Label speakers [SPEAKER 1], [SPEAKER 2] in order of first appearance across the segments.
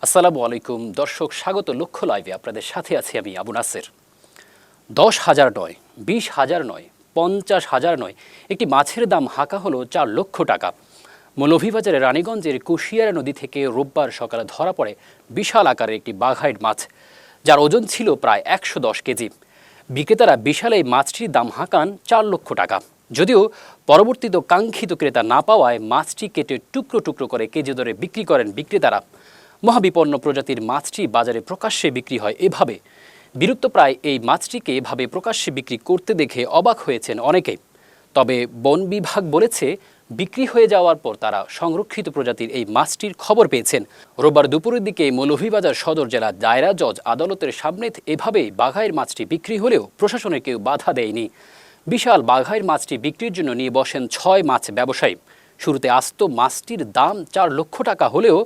[SPEAKER 1] আসসালামু আলাইকুম দর্শক, স্বাগত লক্ষ্য লাইভে। আপনাদের সাথে আছি আমি আবু নাসের। 10,000 নয়, 20,000 নয়, 50,000 নয়, একটি মাছের দাম হাঁকা হলো 4 লক্ষ টাকা। মৌলভীবাজারের রানীগঞ্জের কুশিয়ারা নদী থেকে রোববার সকালে ধরা পড়ে বিশাল আকারের একটি বাঘাইট মাছ, যার ওজন ছিল প্রায় 110 কেজি। বিক্রেতারা বিশাল এই মাছটির দাম হাঁকান 4 লক্ষ টাকা। যদিও পরবর্তীতে কাঙ্ক্ষিত ক্রেতা না পাওয়ায় মাছটি কেটে টুকরো টুকরো করে কেজি দরে বিক্রি করেন বিক্রেতারা। মহাবিপন্ন প্রজাতির মাছটি বাজারে প্রকাশ্যে বিক্রি হয় এভাবে। বিলুপ্তপ্রায় এই মাছটিকে এভাবে প্রকাশ্যে বিক্রি করতে দেখে অবাক হয়েছেন অনেকেই। তবে বন বিভাগ বলেছে, বিক্রি হয়ে যাওয়ার পর তারা সংরক্ষিত প্রজাতির এই মাছটির খবর পেয়েছেন। রোববার দুপুরের দিকে মৌলভীবাজার সদর জেলা দায়রা জজ আদালতের সামনে এভাবেই বাঘাইয়ের মাছটি বিক্রি হলেও প্রশাসনের কেউ বাধা দেয়নি। বিশাল বাঘাইয়ের মাছটি বিক্রির জন্য নিয়ে বসেন 6 মাছ ব্যবসায়ী। শুরুতে আস্ত মাছটির দাম 4 লক্ষ টাকা হলেও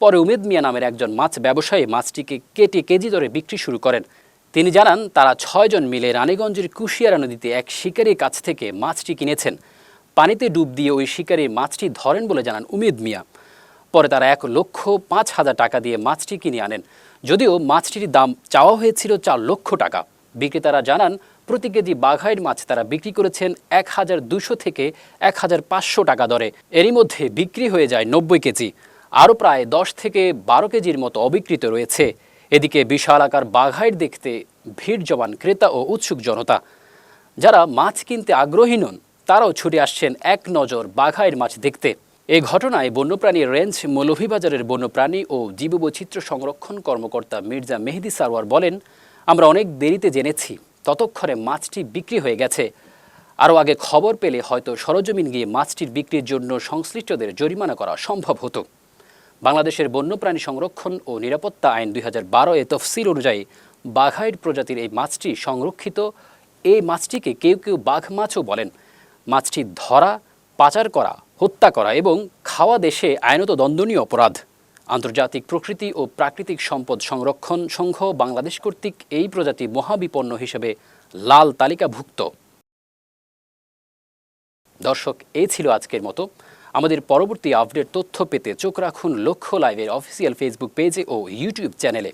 [SPEAKER 1] পরে উমেদ মিয়া নামের একজন মাছ ব্যবসায়ী মাছটিকে কেটে কেজি দরে বিক্রি শুরু করেন। তিনি জানান, তারা 6 জন মিলে রানীগঞ্জের কুশিয়ারা নদীতে এক শিকারীর কাছ থেকে মাছটি কিনেছেন। পানিতে ডুব দিয়ে ওই শিকারী মাছটি ধরেন বলে জানান উমেদ মিয়া। পরে তারা 1,05,000 টাকা দিয়ে মাছটি কিনে আনেন। যদিও মাছটির দাম চাওয়া হয়েছিল 4 লক্ষ টাকা। বিক্রেতারা জানান, প্রতি কেজি বাঘাইয়ের মাছ তারা বিক্রি করেছেন 1,200 থেকে 1,500 টাকা দরে। এরই মধ্যে বিক্রি হয়ে যায় 90 কেজি। আরও প্রায় 10 থেকে 12 কেজির মতো অবিকৃত রয়েছে। এদিকে বিশাল আকার বাঘাইট দেখতে ভিড় জমান ক্রেতা ও উৎসুক জনতা। যারা মাছ কিনতে আগ্রহী নন তারাও ছুটে আসছেন এক নজর বাঘাইয়ের মাছ দেখতে। এই ঘটনায় বন্যপ্রাণী রেঞ্জ মৌলভীবাজারের বন্যপ্রাণী ও জীববৈচিত্র্য সংরক্ষণ কর্মকর্তা মির্জা মেহেদি সারোয়ার বলেন, আমরা অনেক দেরিতে জেনেছি, ততক্ষণে মাছটি বিক্রি হয়ে গেছে। আরও আগে খবর পেলে হয়তো সরজমিন গিয়ে মাছটির বিক্রির জন্য সংশ্লিষ্টদের জরিমানা করা সম্ভব হতো। বাংলাদেশের বন্যপ্রাণী সংরক্ষণ ও নিরাপত্তা আইন 2012 এ তফসিল অনুযায়ী বাঘাইট প্রজাতির এই মাছটি সংরক্ষিত। এই মাছটিকে কেউ কেউ বাঘ মাছও বলেন। মাছটি ধরা, পাচার করা, হত্যা করা এবং খাওয়া দেশে আইনত দণ্ডনীয় অপরাধ। আন্তর্জাতিক প্রকৃতি ও প্রাকৃতিক সম্পদ সংরক্ষণ সংঘ বাংলাদেশ কর্তৃক এই প্রজাতি মহাবিপন্ন হিসেবে লাল তালিকাভুক্ত। দর্শক, এই ছিল আজকের মতো। আমাদের পরবর্তী আপডেট তথ্য পেতে চোখ রাখুন লক্ষ্য লাইভের অফিসিয়াল ফেসবুক পেজে ও ইউটিউব চ্যানেলে।